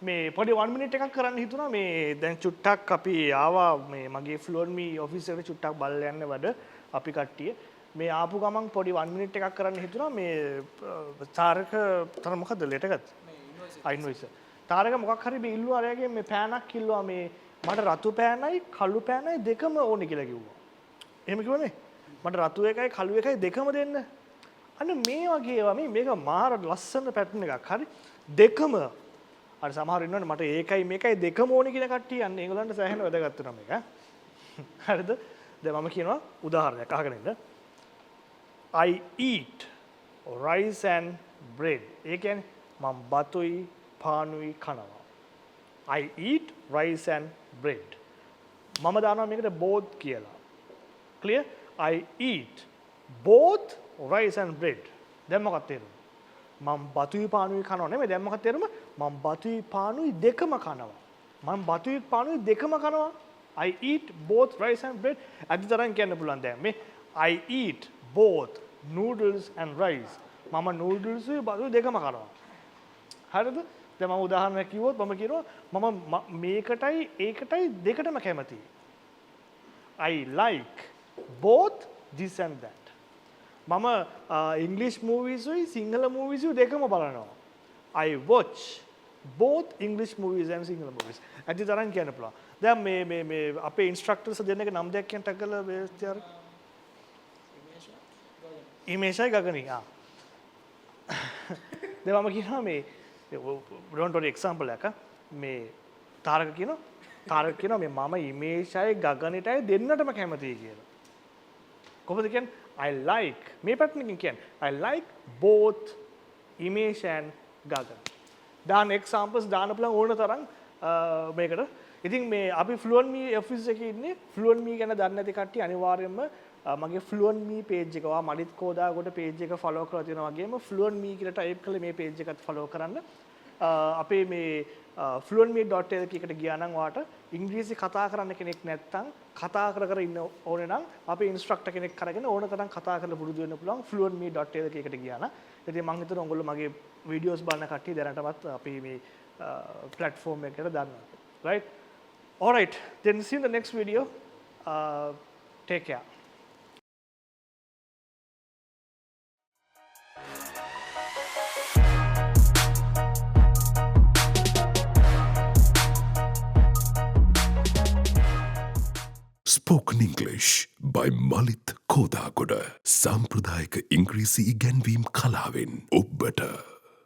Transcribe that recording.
මේ පොඩි 1 minute එකක් කරන්න හිතුණා මේ දැන් චුට්ටක් අපි ආවා මේ මගේ ෆ්ලුවන්ට් මී ඔෆිස් එකට චුට්ටක් බලලා යන්න වැඩ අපි කට්ටිය මේ ආපු ගමන් පොඩි 1 minute එකක් කරන්න හිතුණා මේ තාරක තර මොකද්ද ලෙටර් එකද මේ ඉන්වොයිස් තාරක මොකක් හරි මේ ඉල්ලුවා අරයාගේ මේ පෑනක් ඉල්ලුවා මේ මට රතු පෑනයි කළු පෑනයි දෙකම ඕනේ කියලා කිව්වා. එහෙම කිව්වනේ. මට රතු එකයි කළු එකයි දෙකම දෙන්න. අන්න මේ වගේ ඒවා මේක මාර ලස්සන පැටර්න් එකක්. හරි. දෙකම අර සමහර ඉන්නවනේ මට ඒකයි මේකයි දෙකම ඕනේ කියන කට්ටිය යන්නේ. ඒගොල්ලන්ට සෑහෙන වැදගත් වෙනවා මේක. හරිද? දැන් මම කියනවා උදාහරණයක් අහගෙන ඉන්න. I eat rice and bread. ඒ කියන්නේ මම බතුයි පානුයි කනවා. I eat rice and bread. මම දානවා මේකට both කියලා. Clear? I eat both rice and bread. දැන් මොකක්ද තේරුම? මම බතුයි පානුයි කනවා නෙමෙයි දැන් මොකක්ද තේරුම? මම බතුයි පානුයි දෙකම කනවා. මම බතුයි පානුයි දෙකම කනවා. I eat both rice and bread. අදිතරන් කියන්න පුළුවන් දැන් මේ I eat both noodles and rice. මම noodles උයි බතුයි දෙකම කනවා. හරිද? දැන් මම උදාහරණයක් කිව්වොත් මම කියනවා මම මේකටයි ඒකටයි දෙකටම කැමතියි. I like both this and that. මම English movies උයි සිංහල movies උයි දෙකම බලනවා. I watch both English movies and Sinhala movies. ඇයි තරම් කියන්න පුළුවන්. දැන් මේ අපේ ඉන්ස්ට්‍රක්ටර්ස් දෙන්නගේ නම් දෙකක් කියන්න ටක් කරලා බේස්තියර. ඉමේෂයි ගගනි. දැන් මම කියනවා මේ don't worry example එකක් මේ තාරක කියනවා මේ මම ඉමේෂයි ගගනිටයි දෙන්නටම කැමතියි කියලා. කොහොමද කියන්නේ? I like මේ පැත්තකින් කියන්නේ I like both Imesh and Gagan. දාන examples දාන්න පුළුවන් ඕන තරම් මේකට. ඉතින් මේ අපි Fluent Me office එකේ ඉන්නේ Fluent Me ගැන දන්නේ නැති කට්ටිය අනිවාර්යයෙන්ම මගේ Fluent Me page එක වා මලිත් කෝදාගොඩ page එක follow කරලා තියෙනවා වගේම Fluent Me කියලා type කරලා මේ page එකත් follow කරන්න. අපේ මේ fluentme.lk එකට ගියා නම් ඔයාට ඉංග්‍රීසි කතා කරන්න කෙනෙක් නැත්නම් කතා කර ඉන්න ඕනේ නම් අපේ ඉන්ස්ට්‍රක්ටර් කෙනෙක් කරගෙන ඕන තරම් කතා කරලා පුරුදු වෙන්න පුළුවන් fluentme.lk එකට ගියා නම්. ඉතින් මම හිතනවා ඔයගොල්ලෝ මගේ වීඩියෝස් බලන කට්ටිය දැනටමත් අපි මේ platform එකකට දානවා. Right? All right. Then see you in the next video. Take care. Spoken English by Malit Kodagoda. Sampradayika Ingrisi ඉගැන්වීම් කලාවෙන් ඔබට